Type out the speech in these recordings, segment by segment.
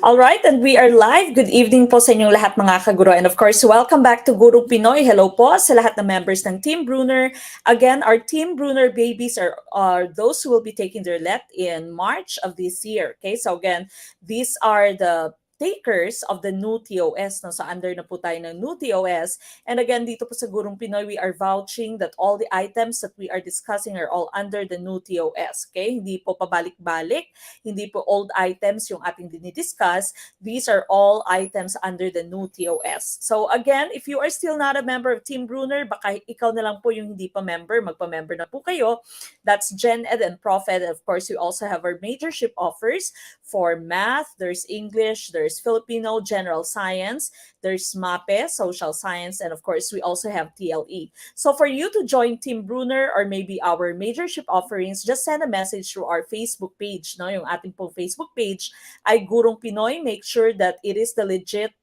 All right, and we are live. Good evening po sa inyong lahat mga kaguro. And of course, welcome back to Gurong Pinoy. Hello po sa lahat ng members ng Team Bruner. Again, our Team Bruner babies are those who will be taking their let in March of this year. Okay, so again, these are the takers of the new TOS. No? So under na po tayo ng new TOS. And again, dito po sa Gurong Pinoy, we are vouching that all the items that we are discussing are all under the new TOS. Okay, hindi po pabalik-balik. Hindi po old items yung ating dinidiscuss. These are all items under the new TOS. So again, if you are still not a member of Team Bruner, baka ikaw na lang po yung hindi pa member, magpa-member na po kayo. That's Gen Ed and Prof Ed. Of course, we also have our majorship offers for math. There's English, there's Filipino, General Science, there's MAPE, Social Science, and of course, we also have TLE. So for you to join Team Bruner or maybe our majorship offerings, just send a message through our Facebook page. No? Yung ating pong Facebook page ay Gurong Pinoy. Make sure that it is the legit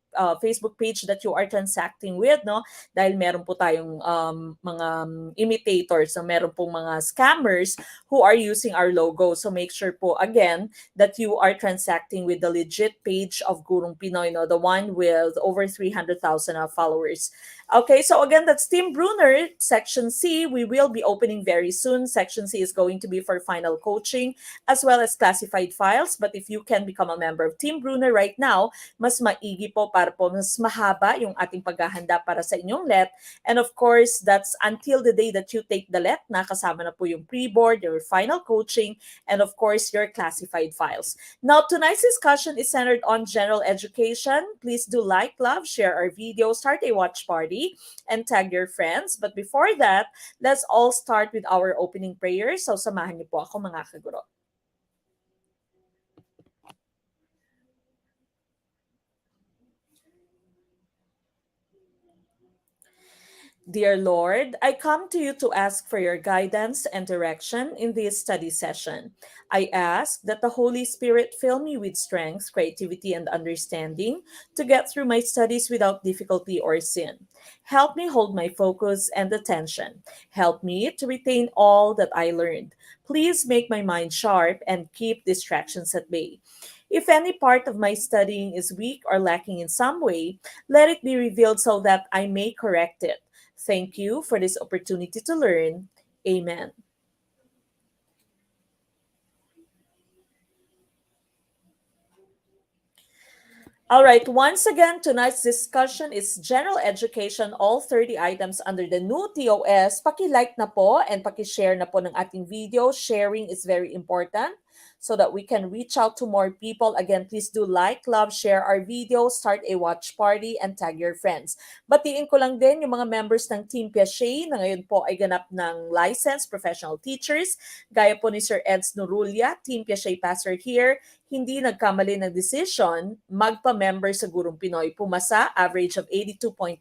Facebook page that you are transacting with, no? Dahil meron po tayong mga imitators, so meron pong mga scammers who are using our logo. So make sure po, again, that you are transacting with the legit page of Gurong Pinoy, no? The one with over 300,000 followers. Okay, so again, that's Team Bruner. Section C, we will be opening very soon. Section C is going to be for final coaching as well as classified files. But if you can become a member of Team Bruner right now, mas maigi po para po mas mahaba yung ating paghahanda para sa inyong let. And of course, that's until the day that you take the let, na kasama na po yung pre-board, your final coaching, and of course, your classified files. Now, tonight's discussion is centered on general education. Please do like, love, share our video, start a watch party, and tag your friends. But before that, let's all start with our opening prayer. So samahan niyo po ako mga kaguro. Dear Lord, I come to you to ask for your guidance and direction in this study session. I ask that the Holy Spirit fill me with strength, creativity, and understanding to get through my studies without difficulty or sin. Help me hold my focus and attention. Help me to retain all that I learned. Please make my mind sharp and keep distractions at bay. If any part of my studying is weak or lacking in some way, let it be revealed so that I may correct it. Thank you for this opportunity to learn. Amen. All right, once again, tonight's discussion is general education, all 30 items under the new TOS. Paki-like na po and paki-share na po ng ating video. Sharing is very important so that we can reach out to more people. Again, please do like, love, share our video, start a watch party, and tag your friends. Batiin ko lang din yung mga members ng Team Piaget na ngayon po ay ganap ng licensed professional teachers. Gaya po ni Sir Eds Norulia, Team Piaget Pastor here, hindi nagkamali ng decision, magpa-member sa Gurong Pinoy. Pumasa, average of 82.80.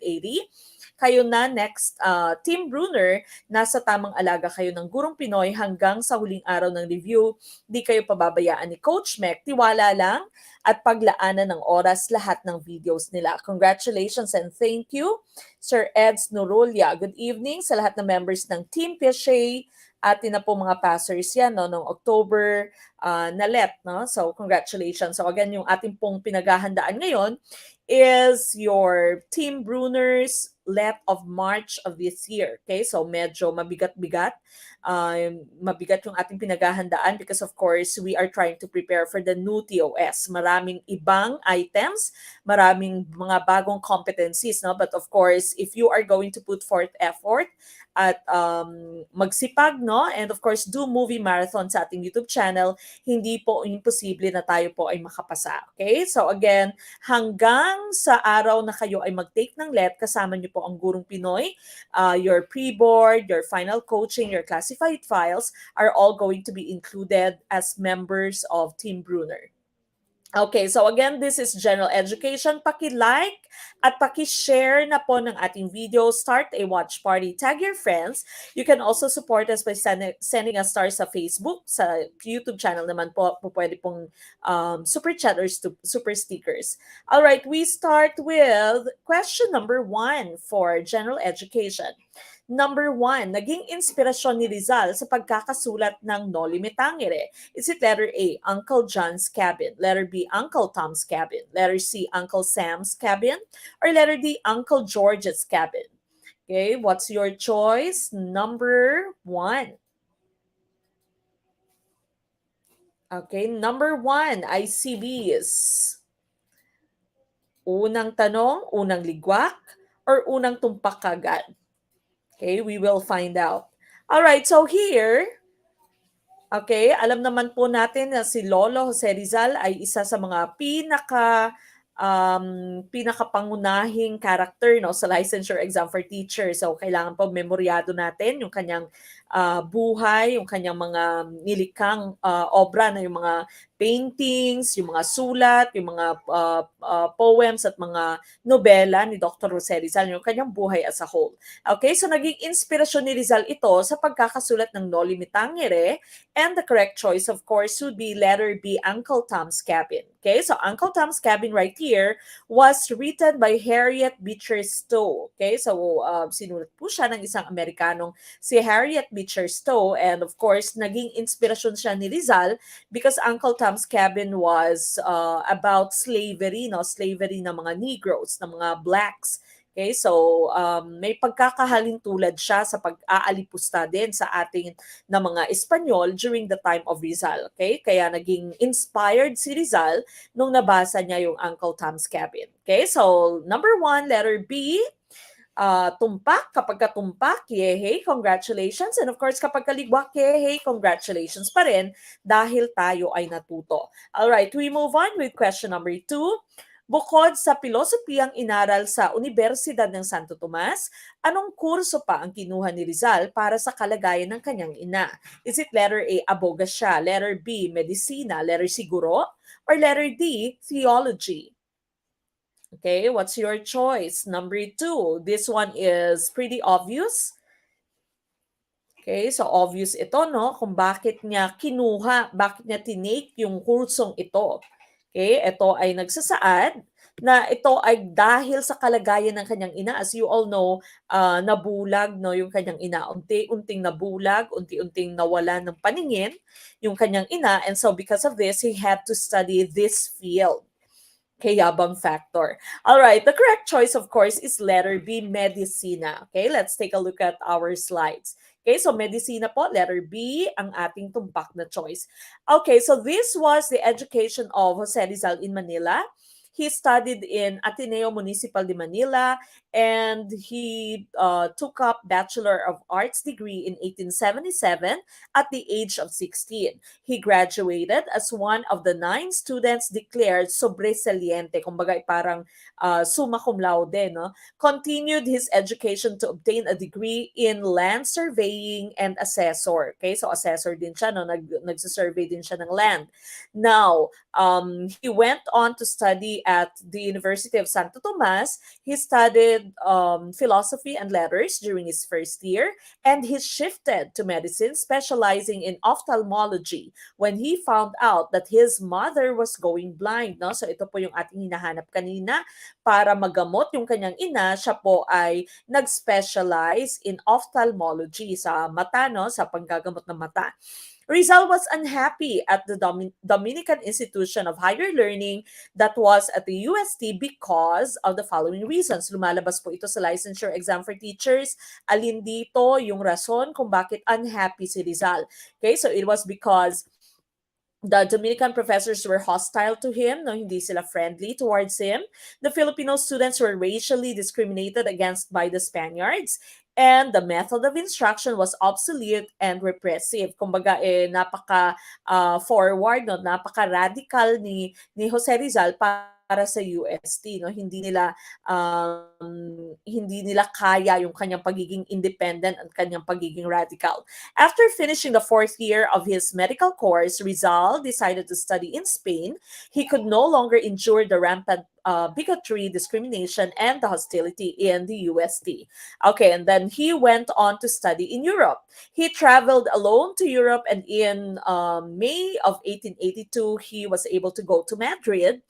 Kayo na next, Team Bruner, nasa tamang alaga kayo ng Gurong Pinoy hanggang sa huling araw ng review. Di kayo pababayaan ni Coach Mec. Tiwala lang at paglaanan ng oras lahat ng videos nila. Congratulations and thank you, Sir Eds Norulia. Good evening sa lahat ng members ng Team Piaget. Atin na po mga passers yan, no, noong October na let. No? So, congratulations. So, again, yung ating pong pinaghahandaan ngayon is your Team Bruner's let of March of this year. Okay? So, medyo mabigat-bigat. Mabigat yung ating pinaghahandaan because, of course, we are trying to prepare for the new TOS. Maraming ibang items, maraming mga bagong competencies. No? But, of course, if you are going to put forth effort, at magsipag, no? And of course, do movie marathon sa ating YouTube channel. Hindi po imposible na tayo po ay makapasa. Okay? So again, hanggang sa araw na kayo ay mag-take ng let, kasama niyo po ang Gurong Pinoy, your pre-board, your final coaching, your classified files are all going to be included as members of Team Bruner. Okay, so again, this is general education. Paki-like at paki-share na po ng ating video. Start a watch party. Tag your friends. You can also support us by sending us stars sa Facebook. Sa YouTube channel naman po pwede pong super chat or super stickers. All right, we start with question number 1 for general education. Number one, naging inspirasyon ni Rizal sa pagkakasulat ng Noli Me Tangere. Is it letter A, Uncle John's Cabin? Letter B, Uncle Tom's Cabin? Letter C, Uncle Sam's Cabin? Or letter D, Uncle George's Cabin? Okay, what's your choice? Number one. Okay, number one, ICBs. Unang tanong, unang ligwak, or unang tumpak kagad? Okay, we will find out. All right, so here, okay, alam naman po natin na si Lolo Jose Rizal ay isa sa mga pinakapangunahing character no sa licensure exam for teachers. So kailangan po memoryado natin yung kanyang buhay, yung kanyang mga nilikang obra na yung mga paintings, yung mga sulat, yung mga poems at mga nobela ni Dr. Jose Rizal, yung kanyang buhay as a whole. Okay, so naging inspirasyon ni Rizal ito sa pagkakasulat ng Noli Me Tangere. And the correct choice, of course, would be letter B, Uncle Tom's Cabin. Okay, so Uncle Tom's Cabin right here was written by Harriet Beecher Stowe. Okay, so sinulat po siya ng isang Amerikanong si Harriet Beecher Stowe. And of course, naging inspirasyon siya ni Rizal because Uncle Tom's Cabin was about slavery, no? Slavery ng mga Negroes, ng mga blacks. Okay, so may pagkakahalin tulad siya sa pag-aalipusta din sa ating na mga Espanyol during the time of Rizal. Okay, kaya naging inspired si Rizal nung nabasa niya yung Uncle Tom's Cabin. Okay, so number one, letter B, tumpak, kapag katumpak, yehey, congratulations. And of course, kapag kaligwak, yehey, congratulations pa rin dahil tayo ay natuto. Alright, we move on with question number 2. Bukod sa pilosopiyang inaral sa Universidad ng Santo Tomas, anong kurso pa ang kinuha ni Rizal para sa kalagayan ng kanyang ina? Is it letter A, abogasya, letter B, medisina, letter C, guro, or letter D, theology? Okay, what's your choice? Number 2, this one is pretty obvious. Okay, so obvious ito, no? Kung bakit niya kinuha, bakit niya tinake yung kursong ito. Okay, ito ay nagsasaad na ito ay dahil sa kalagayan ng kanyang ina. As you all know, nabulag no, yung kanyang ina. Unti-unting nabulag, unti-unting nawalan ng paningin yung kanyang ina. And so because of this, he had to study this field. Kayabang factor. All right, the correct choice, of course, is letter B, medicina. Okay, let's take a look at our slides. Okay, so medicina po, letter B, ang ating tumpak na choice. Okay, so this was the education of Jose Rizal in Manila. He studied in Ateneo Municipal de Manila, and he took up Bachelor of Arts degree in 1877 at the age of 16. He graduated as one of the 9 students declared sobresaliente, kumbaga parang summa cum laude, no? Continued his education to obtain a degree in land surveying and assessor. Okay, so assessor din siya, no? Nagsusurvey din siya ng land. Now, he went on to study at the University of Santo Tomas. He studied philosophy and letters during his first year, and he shifted to medicine, specializing in ophthalmology when he found out that his mother was going blind. No? So ito po yung ating hinahanap kanina. Para magamot yung kanyang ina, siya po ay nag-specialize in ophthalmology sa mata, no? Sa panggagamot ng mata. Rizal was unhappy at the Dominican Institution of Higher Learning that was at the UST because of the following reasons. Lumalabas po ito sa licensure exam for teachers. Alin dito yung rason kung bakit unhappy si Rizal. Okay, so it was because the Dominican professors were hostile to him, no, hindi sila friendly towards him. The Filipino students were racially discriminated against by the Spaniards, and the method of instruction was obsolete and repressive. Kumbaga, napaka-forward, no, napaka-radical ni Jose Rizal para sa UST, no? Hindi nila kaya yung kanyang pagiging independent at kanyang pagiging radical. After finishing the 4th year of his medical course, Rizal decided to study in Spain. He could no longer endure the rampant bigotry, discrimination, and the hostility in the UST. Okay, and then he went on to study in Europe. He traveled alone to Europe, and in May of 1882, he was able to go to Madrid.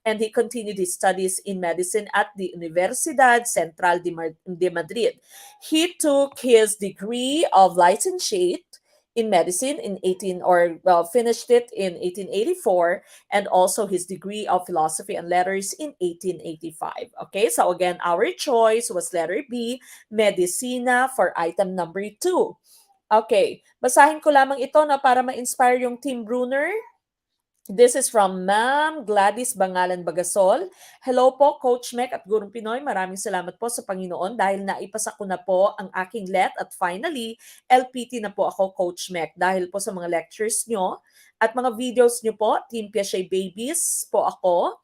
and he continued his studies in medicine at the Universidad Central de Madrid. He took his degree of licentiate in medicine in 18 or well finished it in 1884, and also his degree of philosophy and letters in 1885. Okay, so again, our choice was letter B, medicina, for item number 2. Okay, basahin ko lamang ito na para ma-inspire yung Team Bruner. This is from Ma'am Gladys Bangalan Bagasol. Hello po, Coach Mek at Gurong Pinoy. Maraming salamat po sa Panginoon dahil naipasa ko na po ang aking LET at finally, LPT na po ako, Coach Mek. Dahil po sa mga lectures nyo at mga videos nyo po, Team Piaget Babies po ako.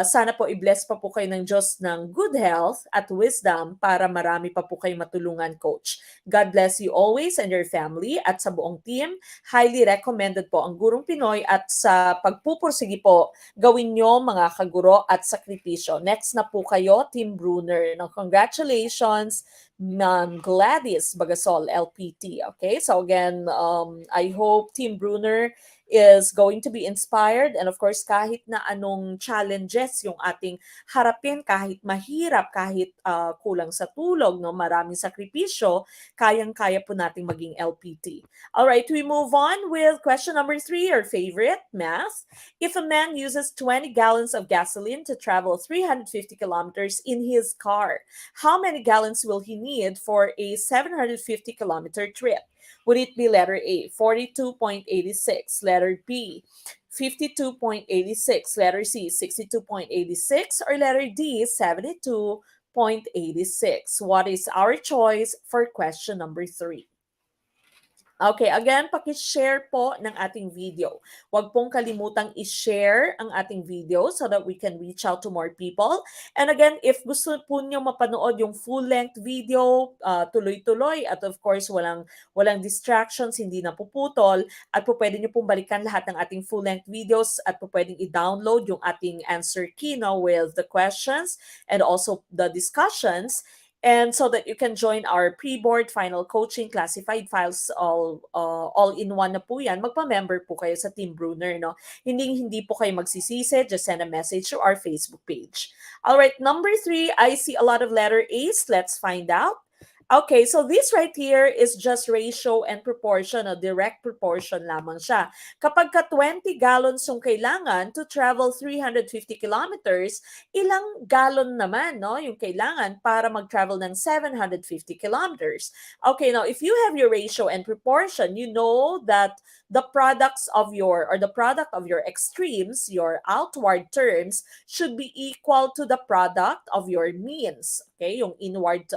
Sana po i-bless pa po kayo ng Diyos ng good health at wisdom para marami pa po kayong matulungan, Coach. God bless you always and your family at sa buong team. Highly recommended po ang Gurong Pinoy at sa pagpupursige po, gawin nyo mga kaguro at sakripisyo. Next na po kayo, Team Bruner. No, congratulations, Ma'am Gladys Bagasol, LPT. Okay, so again, I hope Team Bruner is going to be inspired, and of course kahit na anong challenges yung ating harapin, kahit mahirap, kahit kulang sa tulog, no, maraming sakripisyo, kayang-kaya po nating maging LPT. All right, we move on with question number 3, your favorite, math. If a man uses 20 gallons of gasoline to travel 350 kilometers in his car, how many gallons will he need for a 750-kilometer trip? Would it be letter A, 42.86, letter B, 52.86, letter C, 62.86, or letter D, 72.86? What is our choice for question number 3? Okay, again, paki-share po ng ating video. Huwag pong kalimutang i-share ang ating video so that we can reach out to more people. And again, if gusto po niyo mapanood yung full-length video, tuloy-tuloy, at of course, walang distractions, hindi na puputol, at po pwede niyo pong balikan lahat ng ating full-length videos at po pwedeng i-download yung ating answer key, no, with the questions and also the discussions. And so that you can join our pre-board final coaching classified files all in one na po yan, magpa-member po kayo sa Team Bruner, no? Hindi po kayo magsisisi, just send a message to our Facebook page. All right, number 3, I see a lot of letter A's. Let's find out. Okay, so this right here is just ratio and proportion, o direct proportion lamang siya. Kapag ka 20 gallons yung kailangan to travel 350 kilometers, ilang gallon naman, no, yung kailangan para mag-travel ng 750 kilometers? Okay, now if you have your ratio and proportion, you know that the products of your, or the product of your extremes, your outward terms, should be equal to the product of your means. Okay, yung inward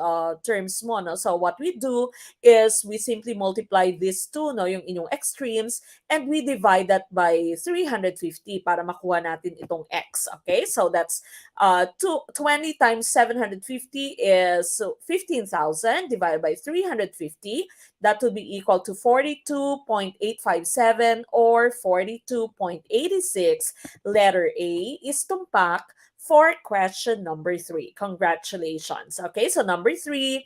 terms mo, no? So what we do is we simply multiply these two, no, yung inyong extremes, and we divide that by 350 para makuha natin itong x. Okay, so that's 20 times 750 is 15,000 divided by 350. That would be equal to 42.857 or 42.86. Letter A is tumpak for question number 3. Congratulations. Okay, so number 3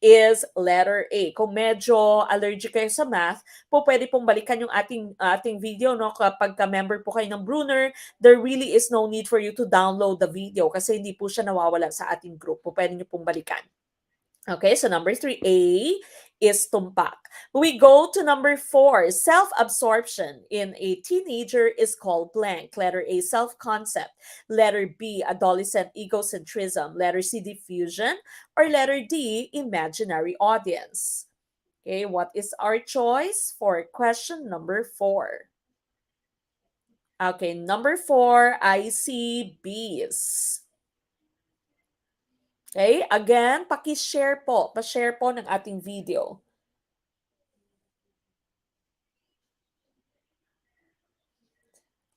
is letter A. Kung medyo allergic kayo sa math, po pwede pong balikan yung ating video, no? Kapag ka-member po kayo ng Bruner, there really is no need for you to download the video kasi hindi po siya nawawala sa ating group. Po pwede nyo pong balikan. Okay, so number 3A is tumpak. We go to number 4. Self-absorption in a teenager is called blank. Letter A, self-concept. Letter B, adolescent egocentrism. Letter C, diffusion. Or letter D, imaginary audience. Okay, what is our choice for question number 4? Okay, number 4, I see B's. Okay, again, paki-share po. Pa-share po ng ating video.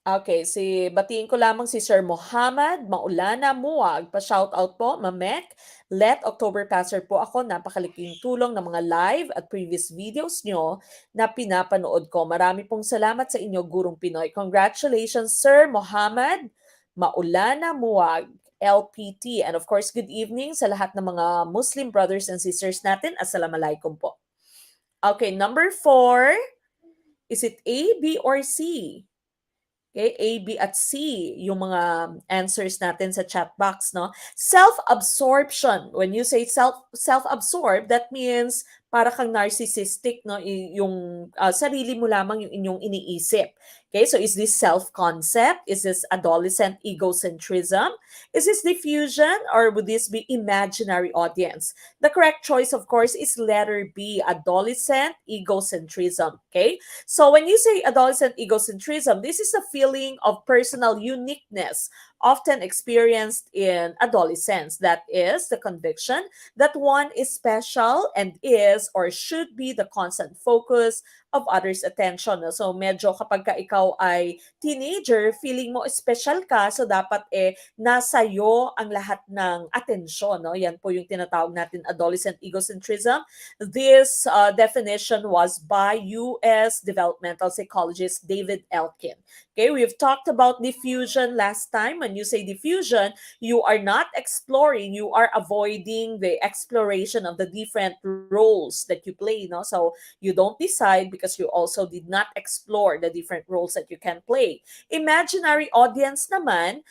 Okay, batiin ko lamang si Sir Muhammad Maulana Muwag. Pa-shoutout po, Mamek. Let October Passer po ako. Napakalaking tulong ng mga live at previous videos nyo na pinapanood ko. Marami pong salamat sa inyo, Gurong Pinoy. Congratulations, Sir Muhammad Maulana Muwag, LPT. And of course, good evening sa lahat ng mga Muslim brothers and sisters natin. Assalamualaikum po. Okay, number 4. Is it A, B, or C? Okay, A, B, at C, yung mga answers natin sa chat box, no? Self-absorption. When you say self-absorbed, that means para kang narcissistic, no? Yung sarili mo lamang yung inyong iniisip. Okay, so is this self-concept? Is this adolescent egocentrism? Is this diffusion, or would this be imaginary audience? The correct choice, of course, is letter B, adolescent egocentrism. Okay, so when you say adolescent egocentrism, this is a feeling of personal uniqueness often experienced in adolescence. That is the conviction that one is special and is or should be the constant focus of others' attention. No? So medyo kapag ka ikaw ay teenager, feeling mo special ka, so dapat nasa iyo ang lahat ng atensyon. No? Yan po yung tinatawag natin adolescent egocentrism. This definition was by U.S. developmental psychologist David Elkin. Okay, we've talked about diffusion last time. When you say diffusion, you are not exploring, you are avoiding the exploration of the different roles that you play. No? So you don't decide because you also did not explore the different roles that you can play. Imaginary audience naman,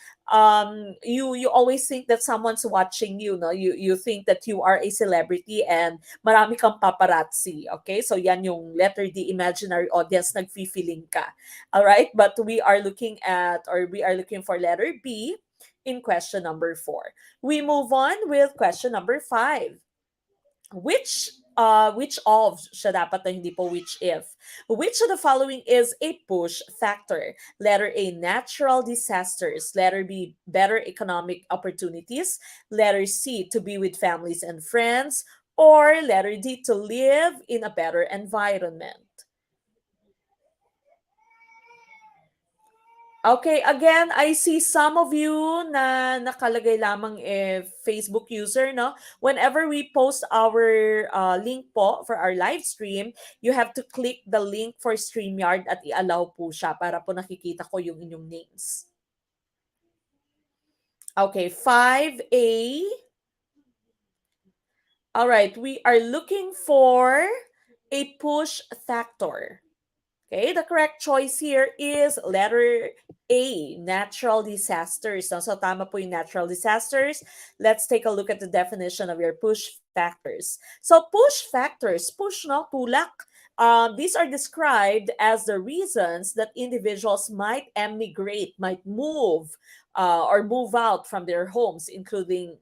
you always think that someone's watching you, no? You think that you are a celebrity and marami kang paparazzi. Okay, so yan yung letter D, imaginary audience, nagfi-feeling ka. All right, but we are looking for letter B in question number 4. We move on with question number 5. Which of siya dapat na hindi po which if. Which of the following is a push factor? Letter A, natural disasters. Letter B, better economic opportunities. Letter C, to be with families and friends. Or letter D, to live in a better environment. Okay, again, I see some of you na nakalagay lamang Facebook user, no? Whenever we post our link po for our live stream, you have to click the link for StreamYard at i-allow po siya para po nakikita ko yung inyong names. Okay, 5A. All right, we are looking for a push factor. Okay, the correct choice here is letter A, natural disasters. So tama po yung natural disasters. Let's take a look at the definition of your push factors. So push factors, push, no, tulak. These are described as the reasons that individuals might emigrate, might move, or move out from their homes, including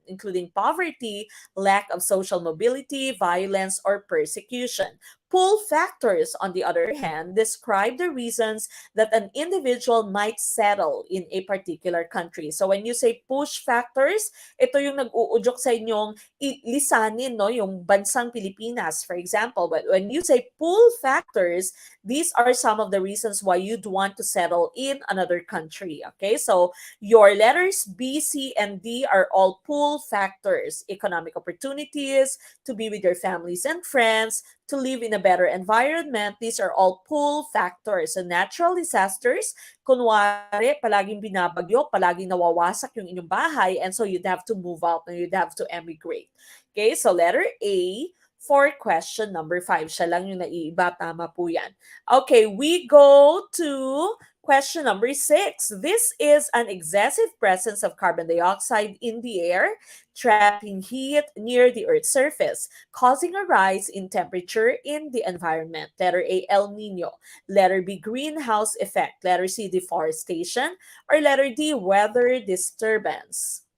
poverty, lack of social mobility, violence, or persecution. Pull factors, on the other hand, describe the reasons that an individual might settle in a particular country. So when you say push factors, ito yung nag-uudyok sa inyong lisanin, no, yung bansang Pilipinas, for example. But when you say pull factors, these are some of the reasons why you'd want to settle in another country. Okay, so your letters B, C, and D are all pull factors. Economic opportunities, to be with your families and friends, to live in a better environment. These are all pull factors. So natural disasters, kunwari, palaging binabagyo, palaging nawawasak yung inyong bahay, and so you'd have to move out and you'd have to emigrate. Okay, so letter A for question number 5. Siya lang yung naiiba, tama po yan. Okay, we go to question number 6. This is an excessive presence of carbon dioxide in the air, trapping heat near the Earth's surface, causing a rise in temperature in the environment. Letter A, El Nino. Letter B, greenhouse effect. Letter C, deforestation. Or letter D, weather disturbance.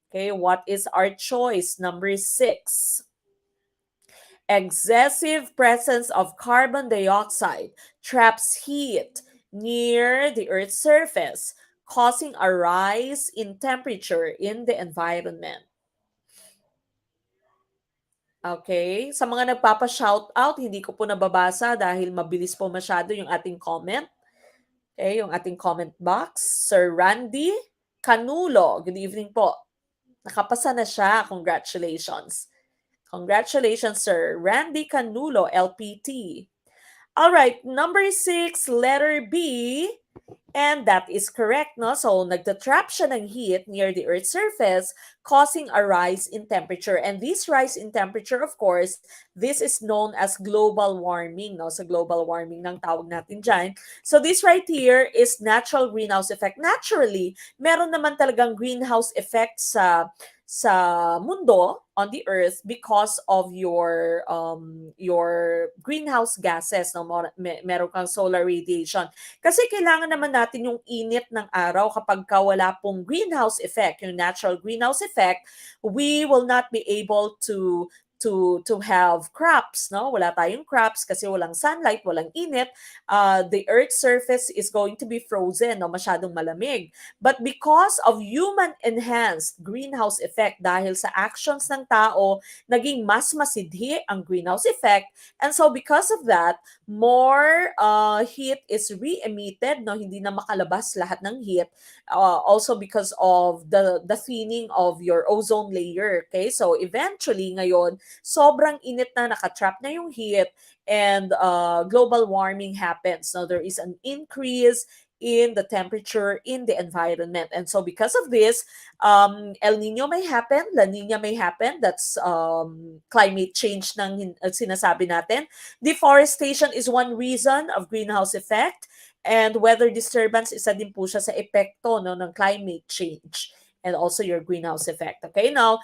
Okay, what is our choice? Number 6. Excessive presence of carbon dioxide traps heat near the Earth's surface, causing a rise in temperature in the environment. Okay, sa mga nagpapa-shoutout, hindi ko po nababasa dahil mabilis po masyado yung ating comment. Okay, yung ating comment box. Sir Randy Canulo, good evening po. Nakapasa na siya, congratulations. Congratulations, Sir Randy Canulo, LPT. All right, number 6, letter B, And that is correct, no? So, nagtatrap siya ng heat near the Earth's surface, causing a rise in temperature. And this rise in temperature, of course, this is known as global warming, no? So, global warming ng tawag natin dyan. So, this right here is natural greenhouse effect. Naturally, meron naman talagang greenhouse effect sa mundo on the earth because of your greenhouse gases, no? Meron kang solar radiation kasi kailangan naman natin yung init ng araw. Kapag wala pong greenhouse effect, yung natural greenhouse effect, we will not be able to have crops, no? Wala tayong crops kasi walang sunlight, walang init. The earth's surface is going to be frozen, no? Masyadong malamig. But because of human-enhanced greenhouse effect, dahil sa actions ng tao, naging mas masidhi ang greenhouse effect. And so because of that, more heat is re-emitted, no? Hindi na makalabas lahat ng heat. Also because of the thinning of your ozone layer. Okay? So eventually, ngayon, sobrang init na, nakatrap na yung heat, and global warming happens. So there is an increase in the temperature in the environment. And so because of this, El Nino may happen, La Nina may happen. That's climate change ng sinasabi natin. Deforestation is one reason of greenhouse effect, and weather disturbance isa din po siya sa epekto, no, ng climate change and also your greenhouse effect. Okay, now,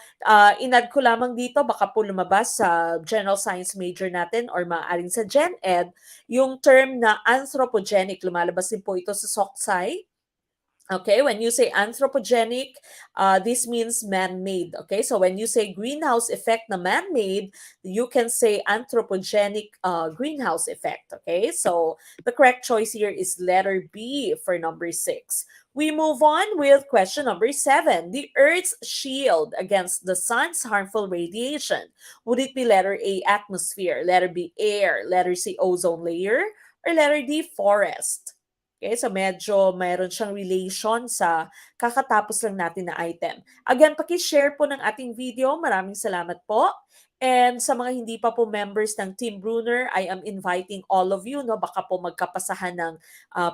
inad ko lamang dito, baka po lumabas sa general science major natin or maaaring sa Gen Ed, yung term na anthropogenic. Lumalabas din po ito sa SOCSI. Okay, when you say anthropogenic, this means man-made. Okay, so when you say greenhouse effect na man-made, you can say anthropogenic greenhouse effect. Okay, so the correct choice here is letter B for number 6. We move on with question number 7. The Earth's shield against the sun's harmful radiation. Would it be letter A, atmosphere, letter B, air, letter C, ozone layer, or letter D, forest? Okay, so medyo mayroon siyang relation sa kakatapos lang natin na item. Again, paki-share po ng ating video. Maraming salamat po. And sa mga hindi pa po members ng Team Bruner, I am inviting all of you, no, baka po magkapasahan ng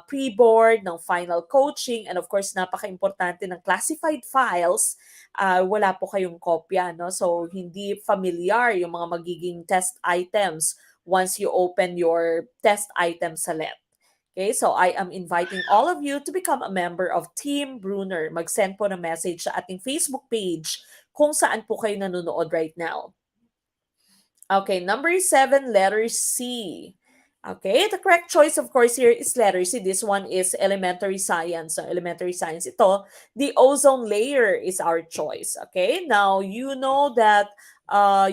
pre-board, ng final coaching, and of course, napaka-importante ng classified files. Wala po kayong kopya, no? So, hindi familiar yung mga magiging test items once you open your test item sa LET. Okay, so I am inviting all of you to become a member of Team Bruner. Mag-send po ng message sa ating Facebook page kung saan po kayo nanonood right now. Okay, number 7, letter C. Okay, the correct choice, of course, here is letter C. This one is elementary science. So, elementary science ito. The ozone layer is our choice. Okay, now you know that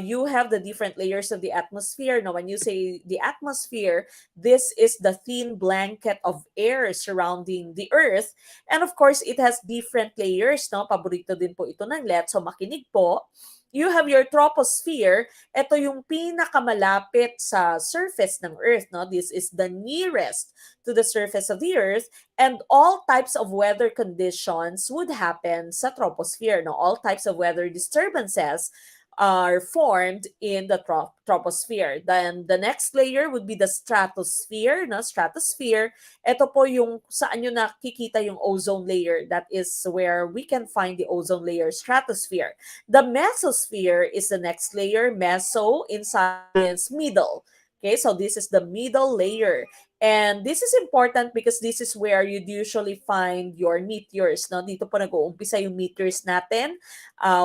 you have the different layers of the atmosphere. Now, when you say the atmosphere, this is the thin blanket of air surrounding the Earth. And of course, it has different layers. No? Paborito din po ito ng LED. So, makinig po. You have your troposphere. Ito yung pinakamalapit sa surface ng Earth. No? This is the nearest to the surface of the Earth. And all types of weather conditions would happen sa troposphere. No? All types of weather disturbances are formed in the troposphere. Then the next layer would be the stratosphere, no? Stratosphere. Ito po yung saan nyo nakikita yung ozone layer. That is where we can find the ozone layer, stratosphere. The mesosphere is the next layer. Meso in science, middle. Okay, so this is the middle layer. And this is important because this is where you'd usually find your meteors. No? Dito po nag-uumpisa yung meteors natin.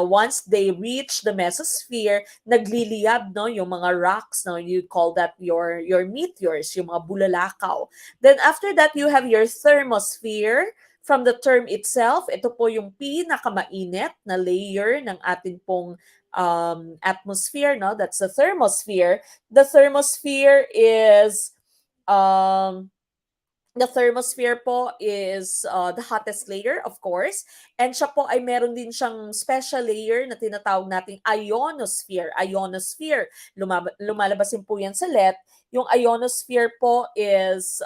Once they reach the mesosphere, nagliliyab, no, yung mga rocks, no, you call that your meteors, yung mga bulalakaw. Then after that, you have your thermosphere. From the term itself, ito po yung pinakamainit na layer ng atin pong atmosphere, no? That's the thermosphere. The thermosphere is the thermosphere po is the hottest layer, of course. And siya po ay meron din siyang special layer na tinatawag nating ionosphere. Ionosphere. Lumalabas din po yan sa LET. Yung ionosphere po is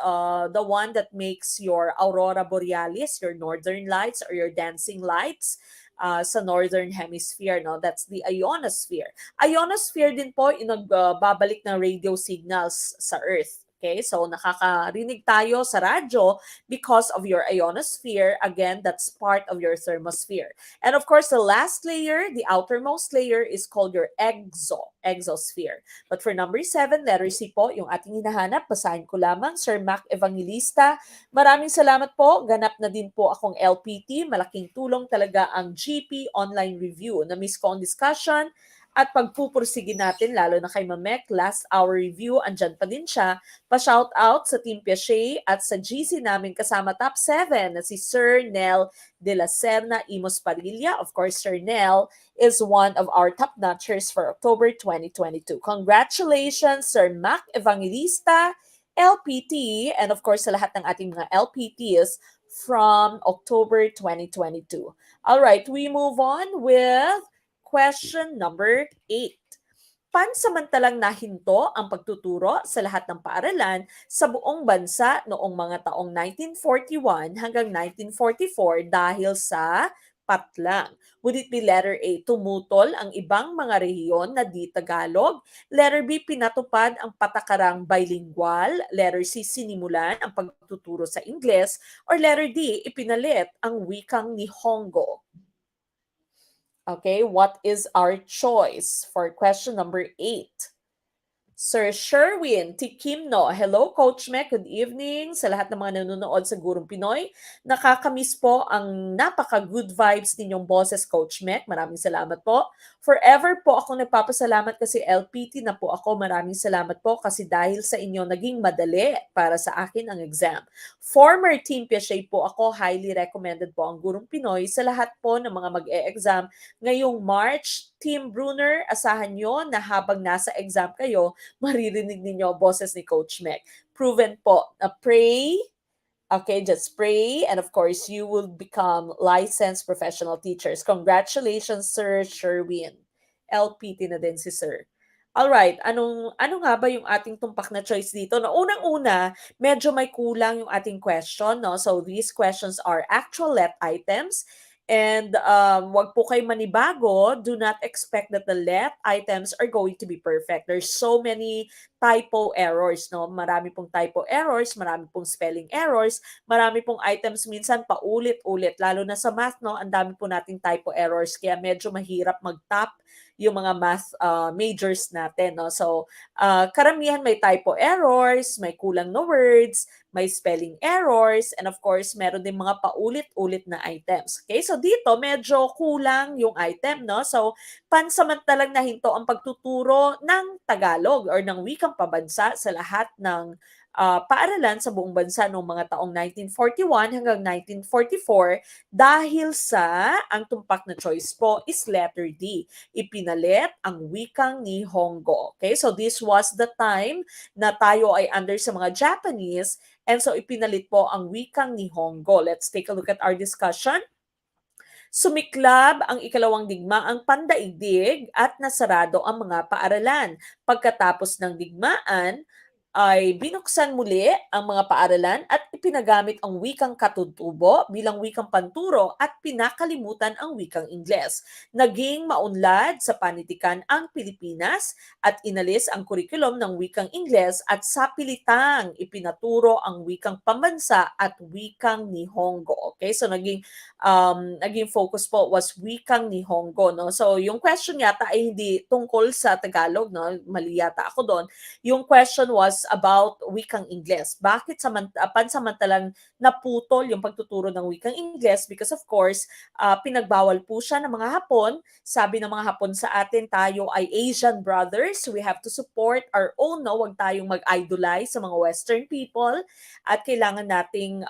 the one that makes your aurora borealis, your northern lights or your dancing lights sa northern hemisphere. No? That's the ionosphere. Ionosphere din po yung nagbabalik ng radio signals sa Earth. Okay? So nakakarinig tayo sa radyo because of your ionosphere. Again, that's part of your thermosphere. And of course, the last layer, the outermost layer, is called your exosphere. But for number 7, letter C po, yung ating hinahanap, basahin ko lamang, Sir Mac Evangelista. Maraming salamat po. Ganap na din po akong LPT. Malaking tulong talaga ang GP online review. Na-miss ko ang discussion at pagpupursige natin, lalo na kay Mamek, last hour review, andyan pa din siya. Pa-shout out sa Team Piaget at sa GC namin kasama top 7 na si Sir Nel de la Serna Imos Padilla. Of course, Sir Nel is one of our top notchers for October 2022. Congratulations, Sir Mac Evangelista, LPT, and of course sa lahat ng ating mga LPTs from October 2022. All right, we move on with question number 8. Pansamantalang nahinto ang pagtuturo sa lahat ng paaralan sa buong bansa noong mga taong 1941 hanggang 1944 dahil sa patlang. Would it be letter A, tumutol ang ibang mga rehiyon na di Tagalog? Letter B, pinatupad ang patakarang bilingual? Letter C, sinimulan ang pagtuturo sa Ingles? Or letter D, ipinalit ang wikang Nihongo? Okay, what is our choice for question number 8? Sir Sherwin Tikimno. Hello, Coach Mac. Good evening sa lahat ng mga nanonood sa Gurong Pinoy. Nakakamiss po ang napaka-good vibes ninyong boses, Coach Mac. Maraming salamat po. Forever po ako nagpapasalamat kasi LPT na po ako. Maraming salamat po kasi dahil sa inyo naging madali para sa akin ang exam. Former Team Piaget po ako. Highly recommended po ang Gurong Pinoy sa lahat po ng mga mag-e-exam ngayong March. Team Brunner, asahan nyo na habang nasa exam kayo, maririnig ninyo boses ni Coach Mac. Proven po. Pray. Okay, just pray. And of course, you will become licensed professional teachers. Congratulations, Sir Sherwin. LPT na din si Sir. Alright, ano nga ba yung ating tumpak na choice dito? No, unang-una, medyo may kulang yung ating question. No? So these questions are actual let items. And wag po kayo manibago. Do not expect that the let items are going to be perfect. There's so many typo errors, no? Marami pong typo errors, marami pong spelling errors, marami pong items minsan paulit-ulit. Lalo na sa math, no? Ang dami po nating typo errors. Kaya medyo mahirap mag-top yung mga math majors natin, no? So, karamihan may typo errors, may kulang na words, may spelling errors, and of course, meron din mga paulit-ulit na items. Okay? So, dito, medyo kulang yung item, no? So, pansamantalang nahinto ang pagtuturo ng Tagalog or ng wikang pabansa sa lahat ng paaralan sa buong bansa noong mga taong 1941 hanggang 1944 dahil sa, ang tumpak na choice po is letter D. Ipinalit ang wikang Nihongo. Okay? So, this was the time na tayo ay under sa mga Japanese. And so, ipinalit po ang wikang Nihongo. Let's take a look at our discussion. Sumiklab ang ikalawang digmaang pandaigdig at nasarado ang mga paaralan. Pagkatapos ng digmaan, ay binuksan muli ang mga paaralan at ipinagamit ang wikang katutubo bilang wikang panturo at pinakalimutan ang wikang Ingles. Naging maunlad sa panitikan ang Pilipinas at inalis ang kurikulum ng wikang Ingles at sapilitang ipinaturo ang wikang pambansa at wikang Nihongo. Okay, so naging focus po was wikang Nihongo, no? So yung question yata ay hindi tungkol sa Tagalog, no? Mali yata ako doon. Yung question was about wikang Ingles. Bakit pansamantalang naputol yung pagtuturo ng wikang Ingles? Because of course, pinagbawal po siya ng mga Hapon. Sabi ng mga Hapon sa atin, tayo ay Asian brothers. We have to support our own, no? Huwag tayong mag-idolize sa mga Western people. At kailangan nating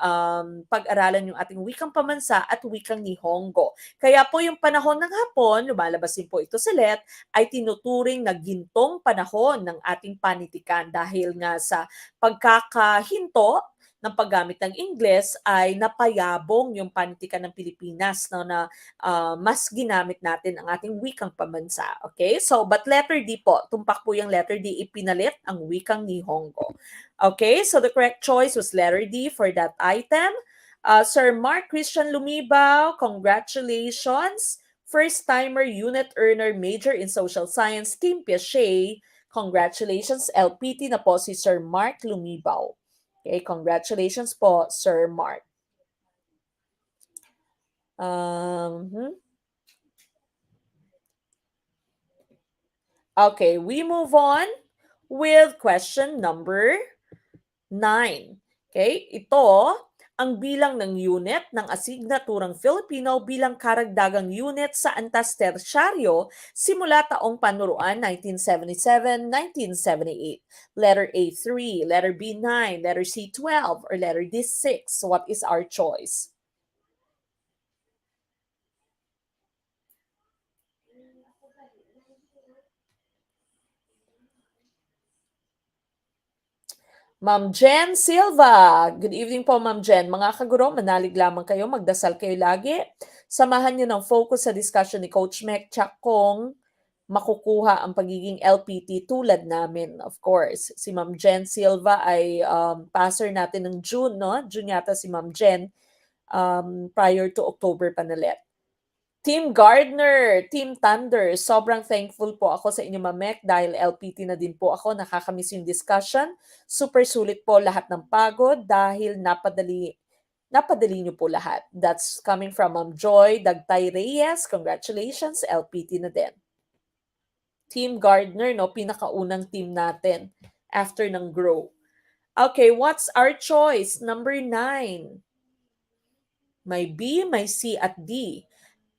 pag-aralan yung ating wikang pamansa at wikang Nihongo. Kaya po yung panahon ng Hapon, lumalabas din po ito sa let, ay tinuturing na gintong panahon ng ating panitikan dahil nga sa pagkakahinto ng paggamit ng Ingles ay napayabong yung panitikan ng Pilipinas, no, na mas ginamit natin ang ating wikang pamansa. Okay? So, but letter D po, tumpak po yung letter D, ipinalit ang wikang Nihongo. Okay? So, the correct choice was letter D for that item. Sir Mark Christian Lumibaw, congratulations. First-timer unit earner major in social science, Team Piaget. Congratulations, LPT na po si Sir Mark Lumibaw. Okay, congratulations po, Sir Mark. Hmm. Okay, we move on with question number 9. Okay, ito ang bilang ng unit ng asignaturang Filipino bilang karagdagang unit sa antas tersyaryo simula taong panuruan 1977-1978. Letter A, 3, letter B, 9, letter C, 12, or letter D, 6. What is our choice? Ma'am Jen Silva. Good evening po, Ma'am Jen. Mga kaguro, manalig lamang kayo, magdasal kayo lagi. Samahan niyo ng focus sa discussion ni Coach Mek tsak kung makukuha ang pagiging LPT tulad namin, of course. Si Ma'am Jen Silva ay passer natin ng June, no? June yata si Ma'am Jen, prior to October pa nalit. Team Gardner, Team Thunder, sobrang thankful po ako sa inyo, Mamek, dahil LPT na din po ako, nakakamiss yung discussion. Super sulit po lahat ng pagod dahil napadali niyo po lahat. That's coming from Ma'am Joy Dagtay Reyes. Congratulations, LPT na din. Team Gardner, no, pinakaunang team natin after ng Grow. Okay, what's our choice? Number 9. May B, may C at D.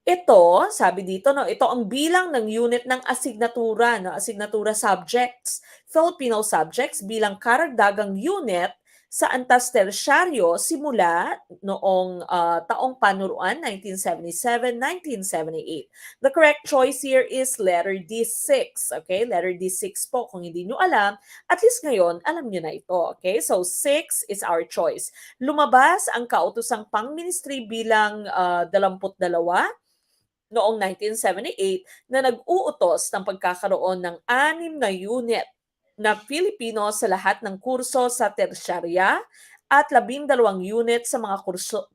Ito, sabi dito, no, ito ang bilang ng unit ng asignatura, no, asignatura subjects, Filipino subjects bilang karagdagang unit sa antas tersyaryo simula noong taong panuruan 1977-1978. The correct choice here is letter D6. Okay, letter D6 po. Kung hindi nyo alam, at least ngayon, alam nyo na ito. Okay, so 6 is our choice. Lumabas ang kautosang pang-ministry bilang 22 noong 1978 na nag-uutos ng pagkakaroon ng 6 na unit na Filipino sa lahat ng kurso sa tersyarya at 12 unit sa mga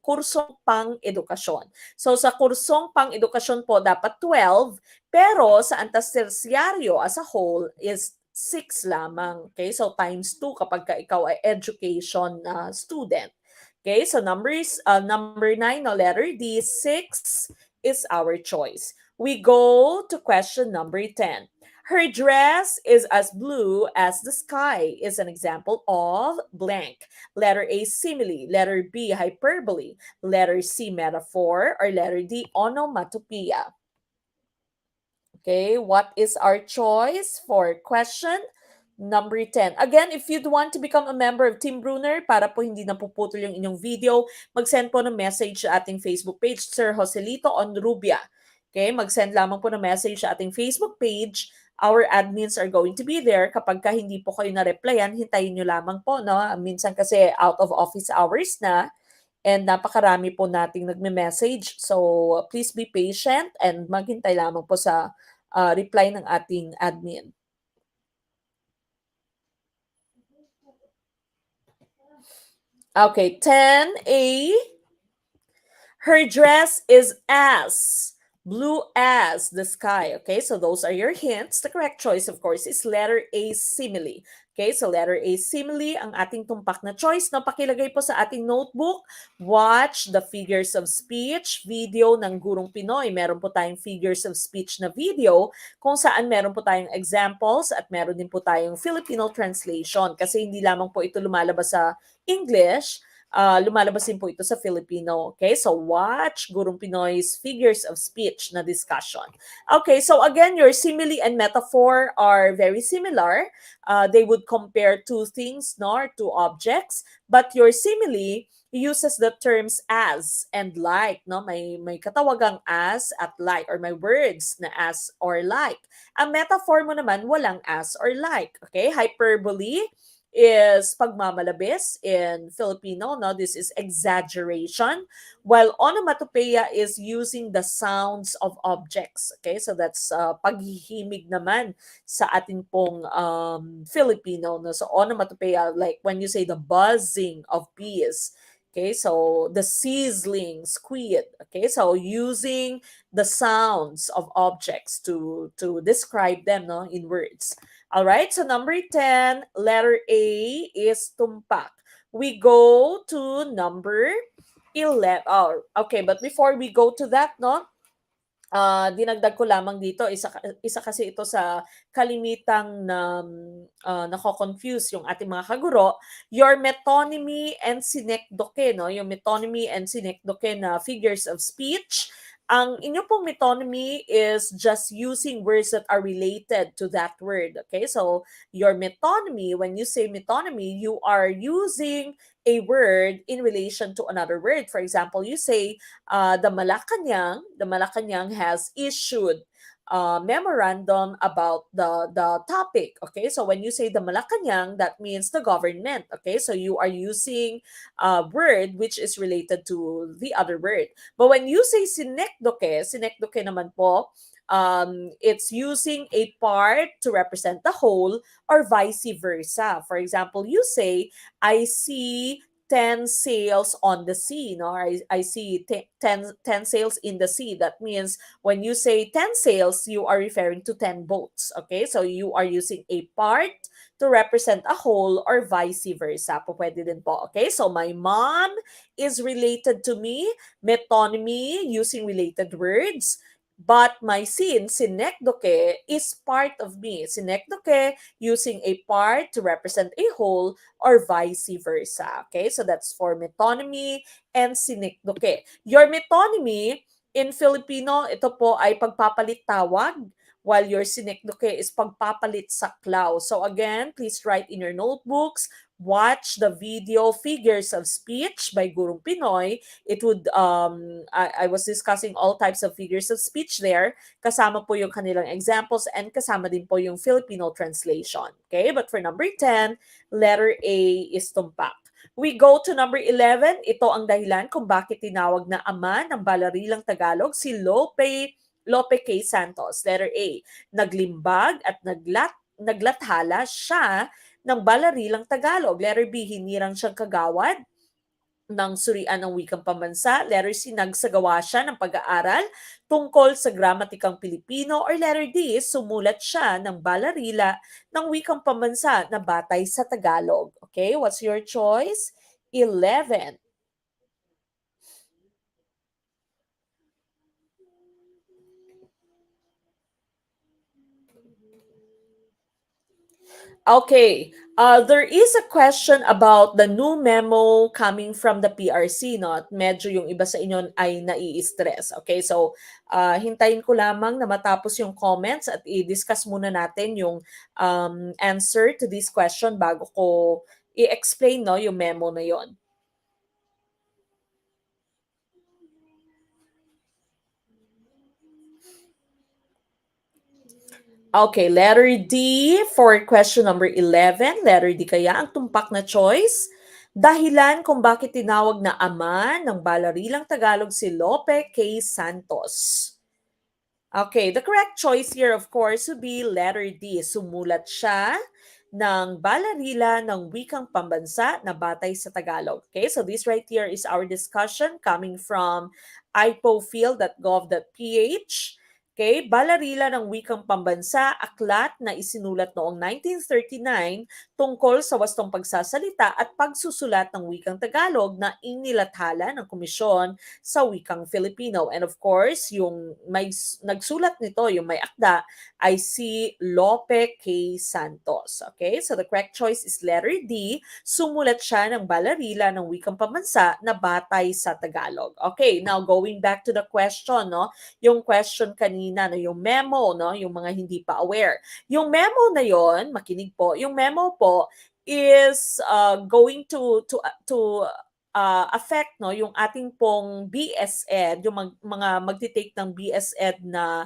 kursong pang-edukasyon. So sa kursong pang-edukasyon po dapat 12, pero sa antas tersyaryo as a whole is 6 lamang. Okay? So times 2 kapag ikaw ay education student. Okay? So number 9, no, letter D, 6 is our choice. We go to question number 10. Her dress is as blue as the sky is an example of blank. Letter A, simile. Letter B, hyperbole. Letter C, metaphor. Or letter D, onomatopoeia. Okay, what is our choice for question number 10? Again, if you'd want to become a member of Team Brunner para po hindi napuputol yung inyong video, mag-send po ng message sa ating Facebook page, Sir Joselito Onrubia. Okay, mag-send lamang po ng message sa ating Facebook page. Our admins are going to be there. Kapag ka hindi po kayo na-replyan, hintayin nyo lamang po. No? Minsan kasi out of office hours na, and napakarami po nating nagme-message. So, please be patient and maghintay lamang po sa reply ng ating admin. Okay, 10A. Her dress is as blue as the sky. Okay, so those are your hints. The correct choice, of course, is letter A, simile. Okay, so letter A, simile, ang ating tumpak na choice. No, pakilagay po sa ating notebook. Watch the figures of speech video ng Gurong Pinoy. Meron po tayong figures of speech na video kung saan meron po tayong examples at meron din po tayong Filipino translation. Kasi hindi lamang po ito lumalabas sa English, lumalabas din po ito sa Filipino. Okay, so watch Gurong Pinoy's figures of speech na discussion. Okay, so again, your simile and metaphor are very similar. They would compare two things, no, two objects, but your simile uses the terms as and like, no? May katawagang as at like, or may words na as or like. Ang metaphor mo naman walang as or like. Okay, hyperbole is pagmamalabis in Filipino, no? This is exaggeration, while onomatopoeia is using the sounds of objects. Okay, so that's paghihimig naman sa ating pong Filipino, no? So onomatopoeia, like when you say the buzzing of bees. Okay, so the sizzling squid. Okay, so using the sounds of objects to describe them, no, in words. All right, so number 10, letter A is tumpak. We go to number 11. Oh, okay, but before we go to that, no, dinagdag ko lamang dito, isa kasi ito sa kalimitang nako-confuse yung ating mga kaguro, your metonymy and synecdoche, no? Yung metonymy and synecdoche na figures of speech. Ang inyo pong metonymy is just using words that are related to that word. Okay? So, your metonymy, when you say metonymy, you are using a word in relation to another word. For example, you say, the Malacanang has issued memorandum about the topic. Okay, so when you say the Malacanang, that means the government. Okay, so you are using a word which is related to the other word. But when you say sinekdoke naman po, it's using a part to represent the whole or vice versa. For example, you say, I see 10 sails on the sea, no? I see 10 sails in the sea. That means when you say 10 sails, you are referring to 10 boats. Okay? So you are using a part to represent a whole or vice versa. Po pwede din po. Okay? So my mom is related to me. Metonymy, using related words. But my synecdoche, is part of me. Synecdoche, using a part to represent a whole or vice versa. Okay, so that's for metonymy and synecdoche. Your metonymy in Filipino, ito po ay pagpapalit tawag, while your synecdoche is pagpapalit saklaw. So again, please write in your notebooks, watch the video Figures of Speech by Gurong Pinoy. It would, I was discussing all types of figures of speech there. Kasama po yung kanilang examples and kasama din po yung Filipino translation. Okay, but for number 10, letter A is tumpak. We go to number 11. Ito ang dahilan kung bakit tinawag na ama ng balarilang Tagalog si Lope K. Santos. Letter A, naglimbag at naglathala siya ng balarilang Tagalog. Letter B, hinirang siyang kagawad ng surian ng wikang pambansa. Letter C, nagsagawa siya ng pag-aaral tungkol sa gramatikang Pilipino. Or letter D, sumulat siya ng balarila ng wikang pambansa na batay sa Tagalog. Okay, what's your choice? 11. Okay. There is a question about the new memo coming from the PRC, no? At medyo yung iba sa inyo ay nai-stress. Okay, so hintayin ko lamang na matapos yung comments at i-discuss muna natin yung answer to this question bago ko i-explain, no, yung memo na yon. Okay, letter D for question number 11. Letter D kaya ang tumpak na choice. Dahilan kung bakit tinawag na ama ng balarilang Tagalog si Lope K. Santos. Okay, the correct choice here of course would be letter D. Sumulat siya ng balarila ng wikang pambansa na batay sa Tagalog. Okay, so this right here is our discussion coming from ipofield.gov.ph. Okay, balarila ng wikang pambansa, aklat na isinulat noong 1939 tungkol sa wastong pagsasalita at pagsusulat ng wikang Tagalog na inilathala ng komisyon sa wikang Filipino. And of course, yung may nagsulat nito, yung may akda, ay si Lope K. Santos. Okay, so the correct choice is letter D. Sumulat siya ng balarila ng wikang pambansa na batay sa Tagalog. Okay, now going back to the question, no? Yung question kanina, no, yung memo, no, yung mga hindi pa aware. Yung memo na yon, makinig po, yung memo po is going to affect, no, yung ating pong BSED, yung mga magti-take ng BSED na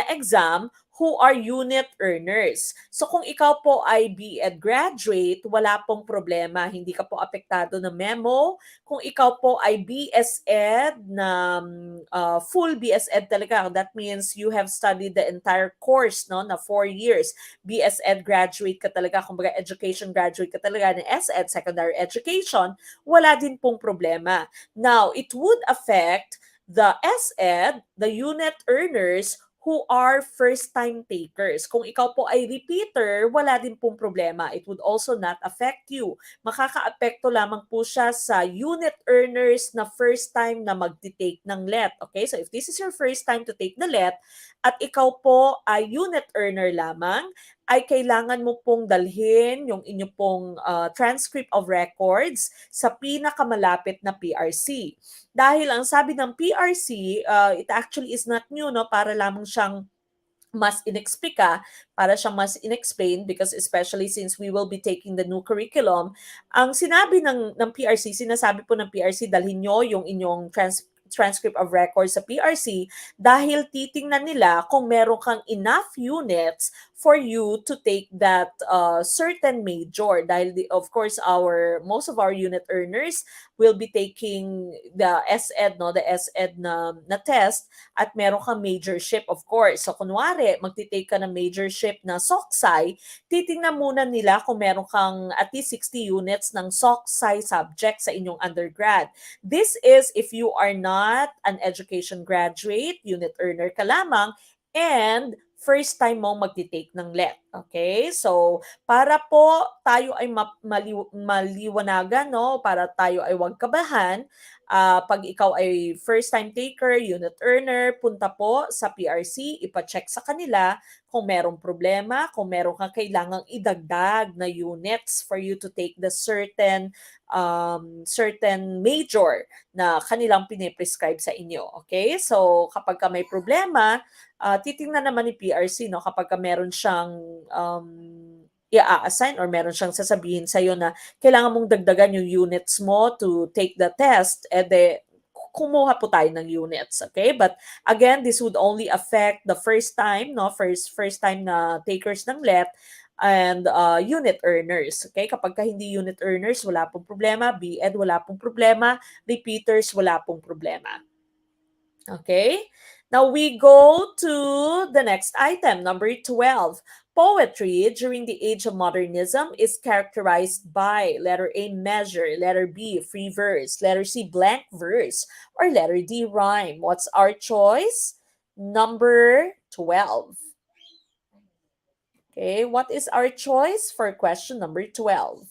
exam who are unit earners. So kung ikaw po ay BEd graduate, wala pong problema, hindi ka po apektado ng memo. Kung ikaw po ay BSED na full BSED talaga, that means you have studied the entire course, no, na 4 years. BSED graduate ka talaga, kumbaga education graduate ka talaga ng SED, secondary education, wala din pong problema. Now, it would affect the SED, the unit earners who are first-time takers. Kung ikaw po ay repeater, wala din pong problema. It would also not affect you. Makakaapekto lamang po siya sa unit earners na first time na magti-take ng let. Okay? So if this is your first time to take the let at ikaw po ay unit earner lamang, ay kailangan mo pong dalhin yung inyo pong transcript of records sa pinakamalapit na PRC. Dahil ang sabi ng PRC, it actually is not new, no? Para lamang siyang mas inexplika, para siyang mas inexplain because especially since we will be taking the new curriculum, ang sinabi ng PRC, sinasabi po ng PRC, dalhin nyo yung inyong transcript of records sa PRC dahil titingnan nila kung meron kang enough units for you to take that certain major dahil of course most of our unit earners will be taking the SED, no, the SED na test at meron kang majorship of course. So kunwari, magti-take ka ng majorship na SOCSI, titingnan muna nila kung meron kang at least 60 units ng SOCSI subject sa inyong undergrad. This is if you are not an education graduate, unit earner ka lamang, and first time mong magti-take ng let. Okay? So, para po tayo ay maliwanagan, no? Para tayo ay huwag kabahan, pag ikaw ay first time taker, unit earner, punta po sa PRC, ipa-check sa kanila kung merong problema, kung meron kang kailangang idagdag na units for you to take the certain major na kanilang piniprescribe sa inyo. Okay? So, kapag ka may problema, titingnan naman ni PRC, no, kapag ka meron siyang i-assign or meron siyang sasabihin sa'yo na kailangan mong dagdagan yung units mo to take the test, kumuha po tayo ng units, okay? But again, this would only affect the first time, no? First time na takers ng let and unit earners, okay? Kapag ka hindi unit earners, wala pong problema. B.Ed, wala pong problema. Repeaters, wala pong problema. Okay? Now we go to the next item, number 12. Poetry during the age of modernism is characterized by letter A, measure, letter B, free verse, letter C, blank verse, or letter D, rhyme. What's our choice? Number 12. Okay, what is our choice for question number 12?